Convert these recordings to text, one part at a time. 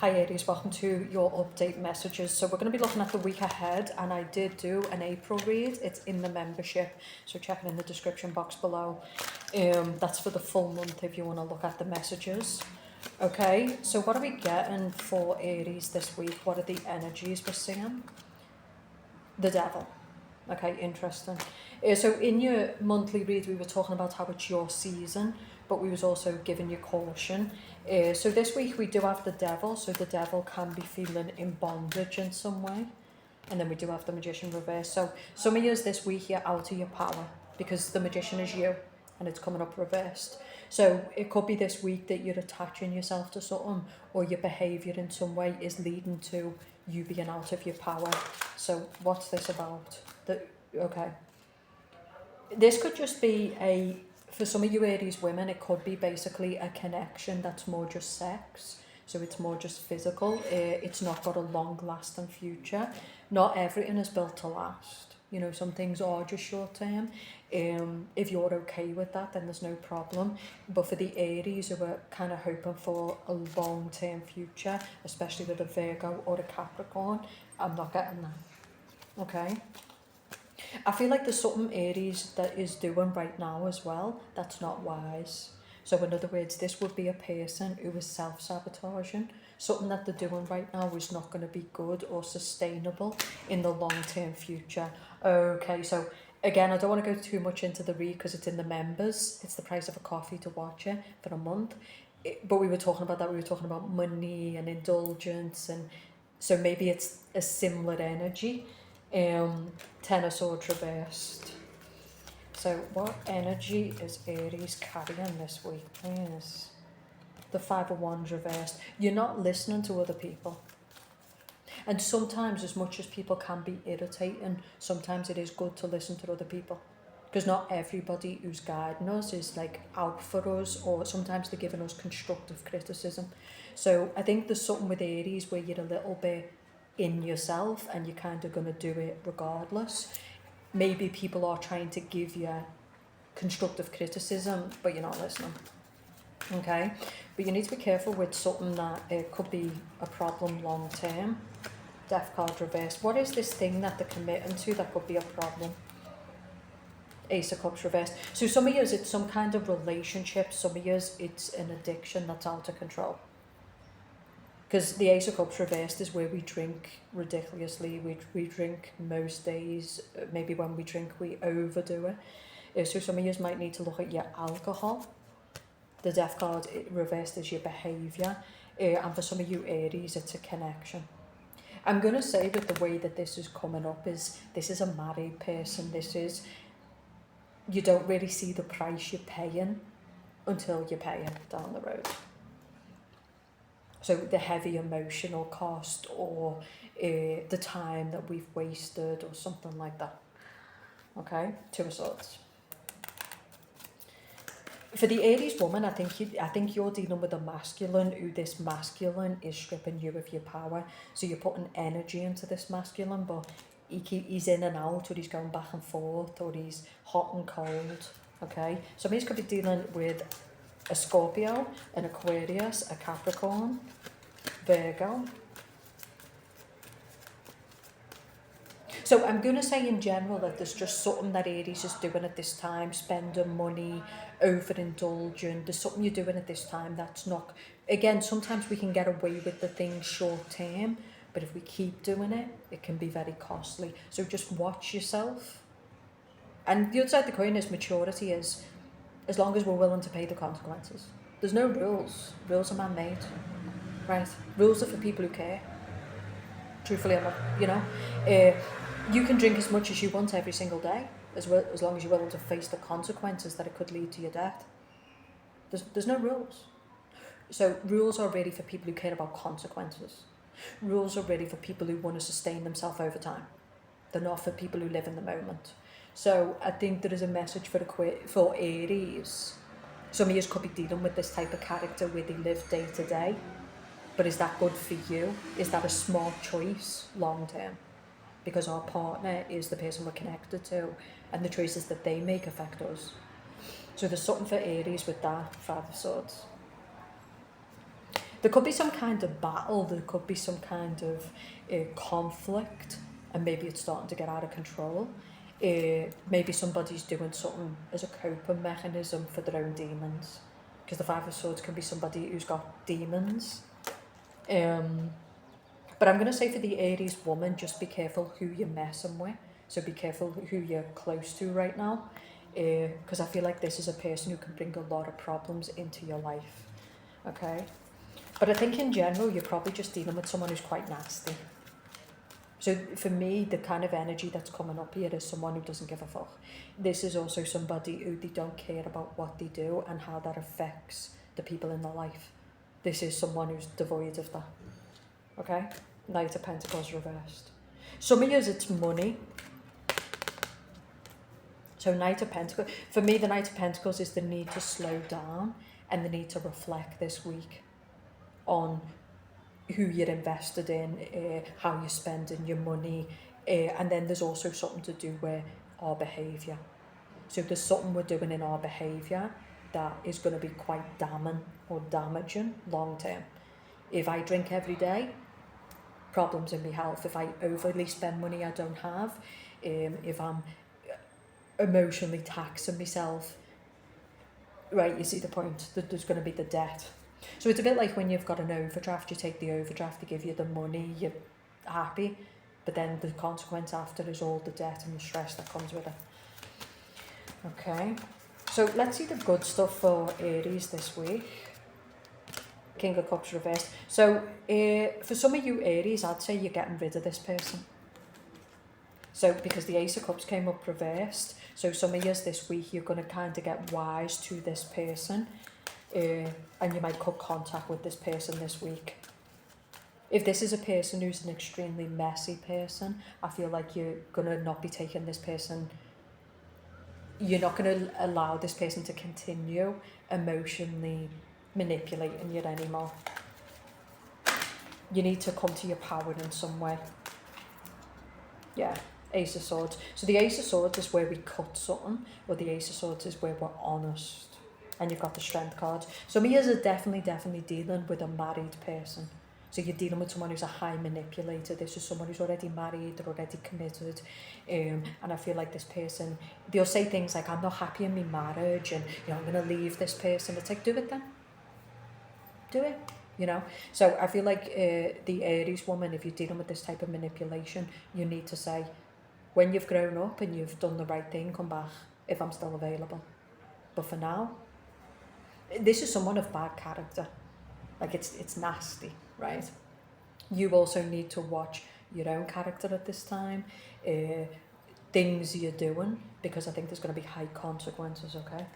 Hi Aries, welcome to your update messages. So we're going to be looking at the week ahead, and I did do an April read. It's in the membership, so check it in the description box below. That's for the full month if you want to look at the messages. Okay, so what are we getting for Aries this week? What are the energies we're seeing? The Devil. Okay, interesting. So in your monthly read, we were talking about how it's your season, but we was also giving you caution. So this week we do have the Devil, so the Devil can be feeling in bondage in some way. And then we do have the Magician reverse. So some of you this week, you're out of your power because the Magician is you and it's coming up reversed. So it could be this week that you're attaching yourself to something, or your behaviour in some way is leading to you being out of your power. So what's this about? Okay. This could just be for some of you Aries women, it could be basically a connection that's more just sex. So it's more just physical. It's not got a long lasting future. Not everything is built to last. You know, some things are just short term. If you're okay with that, then there's no problem. But for the Aries who are kind of hoping for a long term future, especially with a Virgo or a Capricorn, I'm not getting that. Okay. I feel like there's something Aries that is doing right now as well that's not wise. So in other words, this would be a person who is self-sabotaging. Something that they're doing right now is not going to be good or sustainable in the long-term future. Okay, so again, I don't want to go too much into the read because it's in the members. It's the price of a coffee to watch it for a month. But we were talking about that. We were talking about money and indulgence, and so maybe it's a similar energy. Ten of Swords reversed. So what energy is Aries carrying this week, please? The Five of Wands reversed. You're not listening to other people. And sometimes, as much as people can be irritating, sometimes it is good to listen to other people. Because not everybody who's guiding us is like out for us, or sometimes they're giving us constructive criticism. So I think there's something with Aries where you're a little bit in yourself and you're kind of going to do it regardless. Maybe people are trying to give you constructive criticism, but you're not listening. Okay, but you need to be careful with something that it could be a problem long term. Death card reversed. What is this thing that they're committing to that could be a problem? Ace of Cups reversed. So some of years it's some kind of relationship, some of years it's an addiction that's out of control. Because the Ace of Cups reversed is where we drink ridiculously. We drink most days. Maybe when we drink, we overdo it. So some of you might need to look at your alcohol. The Death card reversed is your behaviour. And for some of you Aries, it's a connection. I'm going to say with the way that this is coming up is this is a married person. You don't really see the price you're paying until you pay it down the road. So the heavy emotional cost, or the time that we've wasted, or something like that. Okay, Two of Swords. For the Aries woman, I think you're dealing with a masculine who this masculine is stripping you of your power. So you're putting energy into this masculine, but he's in and out, or he's going back and forth, or he's hot and cold. Okay, so he could be dealing with a Scorpio, an Aquarius, a Capricorn, Virgo. So I'm going to say in general that there's just something that Aries is doing at this time, spending money, overindulging. There's something you're doing at this time that's not... Again, sometimes we can get away with the things short term, but if we keep doing it, it can be very costly. So just watch yourself. And the other side of the coin is maturity is, as long as we're willing to pay the consequences. There's no rules. Rules are man-made, right? Rules are for people who care. Truthfully, you can drink as much as you want every single day, as long as you're willing to face the consequences that it could lead to your death. There's no rules. So rules are really for people who care about consequences. Rules are really for people who want to sustain themselves over time. They're not for people who live in the moment. So I think there is a message for Aries. Some of you could be dealing with this type of character where they live day to day. But is that good for you? Is that a smart choice long term? Because our partner is the person we're connected to, and the choices that they make affect us. So there's something for Aries with that, Five of Swords. There could be some kind of battle, there could be some kind of conflict, and maybe it's starting to get out of control. Maybe somebody's doing something as a coping mechanism for their own demons, because the Five of Swords can be somebody who's got demons. But I'm going to say for the Aries woman, just be careful who you're messing with. So be careful who you're close to right now, because I feel like this is a person who can bring a lot of problems into your life. Okay? But I think in general, you're probably just dealing with someone who's quite nasty. So for me, the kind of energy that's coming up here is someone who doesn't give a fuck. This is also somebody who they don't care about what they do and how that affects the people in their life. This is someone who's devoid of that. Okay? Knight of Pentacles reversed. Some of you, it's money. So Knight of Pentacles. For me, the Knight of Pentacles is the need to slow down and the need to reflect this week on who you're invested in, how you're spending your money, and then there's also something to do with our behaviour. So there's something we're doing in our behaviour that is going to be quite damning or damaging long term. If I drink every day, problems in my health. If I overly spend money I don't have, if I'm emotionally taxing myself, right, you see the point, that there's going to be the debt. So it's a bit like when you've got an overdraft, you take the overdraft, they give you the money, you're happy, but then the consequence after is all the debt and the stress that comes with it. Okay, so let's see the good stuff for Aries this week. King of Cups reversed. So for some of you Aries, I'd say you're getting rid of this person. So because the Ace of Cups came up reversed, so some of you this week, you're going to kind of get wise to this person, and you might cut contact with this person this week. If this is a person who's an extremely messy person, I feel like you're going to not be taking this person, you're not going to allow this person to continue emotionally manipulating you anymore. You need to come to your power in some way. Yeah, Ace of Swords. So the Ace of Swords is where we cut something, or the Ace of Swords is where we're honest. And you've got the Strength card. Some of you are definitely dealing with a married person. So you're dealing with someone who's a high manipulator. This is someone who's already married, they're already committed. And I feel like this person, they'll say things like, I'm not happy in my marriage, and I'm going to leave this person. It's like, do it then. Do it. So I feel like the Aries woman, if you're dealing with this type of manipulation, you need to say, when you've grown up and you've done the right thing, come back if I'm still available. But for now, this is someone of bad character. Like it's nasty, right? You also need to watch your own character at this time, things you're doing, because I think there's going to be high consequences, okay?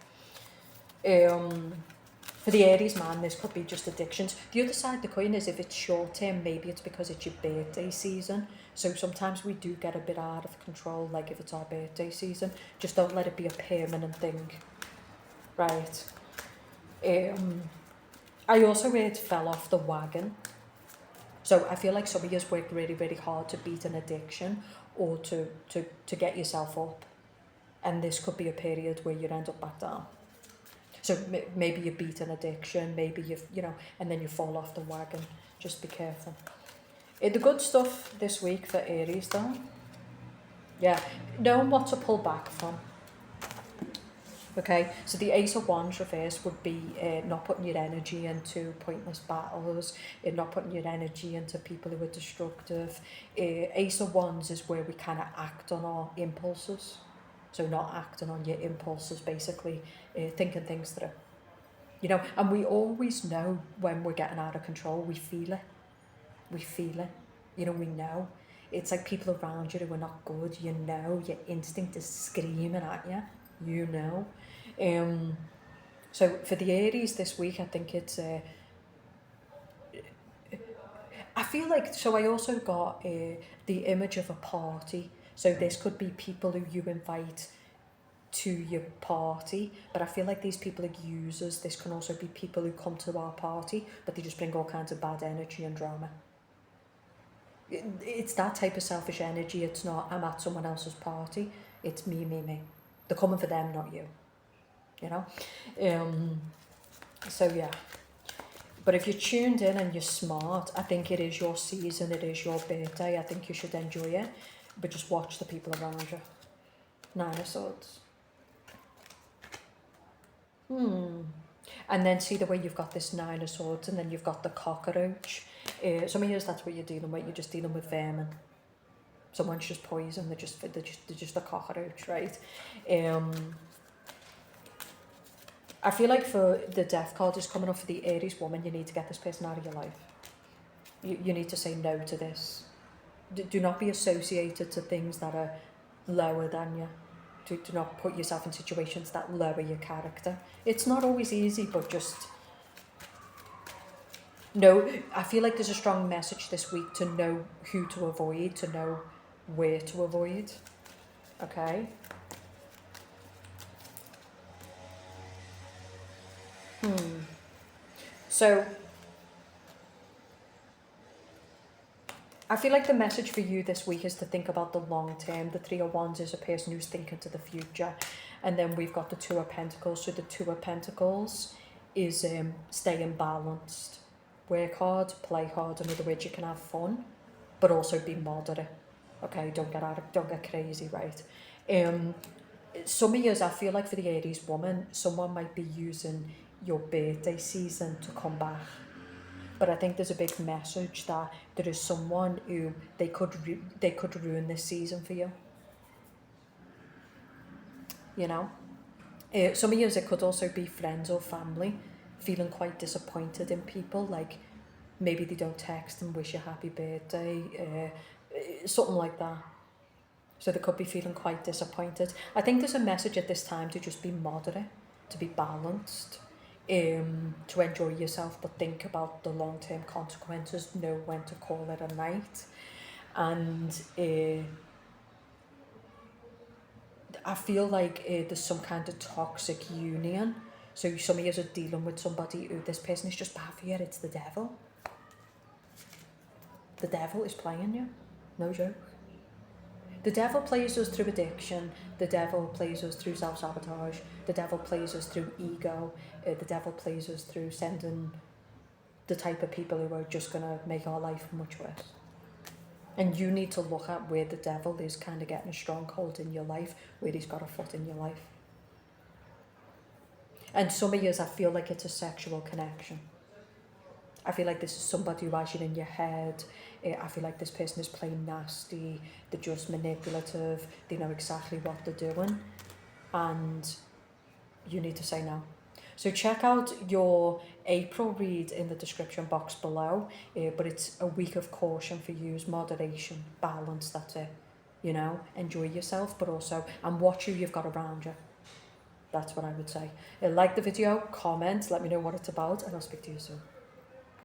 For the Aries man, this could be just addictions. The other side of the coin is if it's short term, maybe it's because it's your birthday season. So sometimes we do get a bit out of control, like if it's our birthday season. Just don't let it be a permanent thing, right? I also heard fell off the wagon. So I feel like some of you work really hard to beat an addiction or to get yourself up. And this could be a period where you end up back down. So maybe you beat an addiction, maybe and then you fall off the wagon. Just be careful. The good stuff this week for Aries though. Yeah, knowing what to pull back from. Okay, so the Ace of Wands reverse would be not putting your energy into pointless battles, not putting your energy into people who are destructive. Ace of Wands is where we kind of act on our impulses. So not acting on your impulses, basically thinking things through. And we always know when we're getting out of control. We feel it. We feel it. We know. It's like people around you who are not good. Your instinct is screaming at you. So for the Aries this week, I think it's I feel like, so I also got the image of a party. So this could be people who you invite to your party, but I feel like these people are users. This can also be people who come to our party, but they just bring all kinds of bad energy and drama. It's that type of selfish energy. It's not, I'm at someone else's party. It's me. They're coming for them, not you. So yeah. But if you're tuned in and you're smart, I think it is your season, it is your birthday. I think you should enjoy it, but just watch the people around you. Nine of Swords. And then see the way you've got this Nine of Swords, and then you've got the cockroach. Some of years that's what you're dealing with. You're just dealing with vermin. Someone's just poison. They're just a cockroach, right? I feel like for the death card is coming up for the Aries woman, you need to get this person out of your life. You need to say no to this. Do not be associated to things that are lower than you. Do not put yourself in situations that lower your character. It's not always easy, but just... No, I feel like there's a strong message this week to know who to avoid, to know where to avoid. Okay? So, I feel like the message for you this week is to think about the long term. The Three of Wands is a person who's thinking to the future. And then we've got the Two of Pentacles. So the Two of Pentacles is staying balanced. Work hard, play hard. In other words, you can have fun, but also be moderate. Okay, don't get crazy, right? Some years I feel like for the Aries woman, someone might be using your birthday season to come back. But I think there's a big message that there is someone who they could ruin this season for you. You know? Some of years it could also be friends or family feeling quite disappointed in people, like maybe they don't text and wish you happy birthday, something like that. So they could be feeling quite disappointed. I think there's a message at this time to just be moderate, to be balanced, to enjoy yourself, but think about the long-term consequences, know when to call it a night. And I feel like there's some kind of toxic union. So some of you are dealing with somebody who this person is just bad for you. It's the devil. The devil is playing you. No joke. The devil plays us through addiction. The devil plays us through self-sabotage. The devil plays us through ego. The devil plays us through sending the type of people who are just going to make our life much worse. And you need to look at where the devil is kind of getting a stronghold in your life, where he's got a foot in your life. And some of years I feel like it's a sexual connection. I feel like this is somebody who has you in your head. I feel like this person is playing nasty. They're just manipulative. They know exactly what they're doing. And you need to say no. So check out your April read in the description box below. But it's a week of caution for you, moderation, balance, that's it. You know, enjoy yourself, but also, and watch who you've got around you. That's what I would say. Like the video, comment, let me know what it's about, and I'll speak to you soon.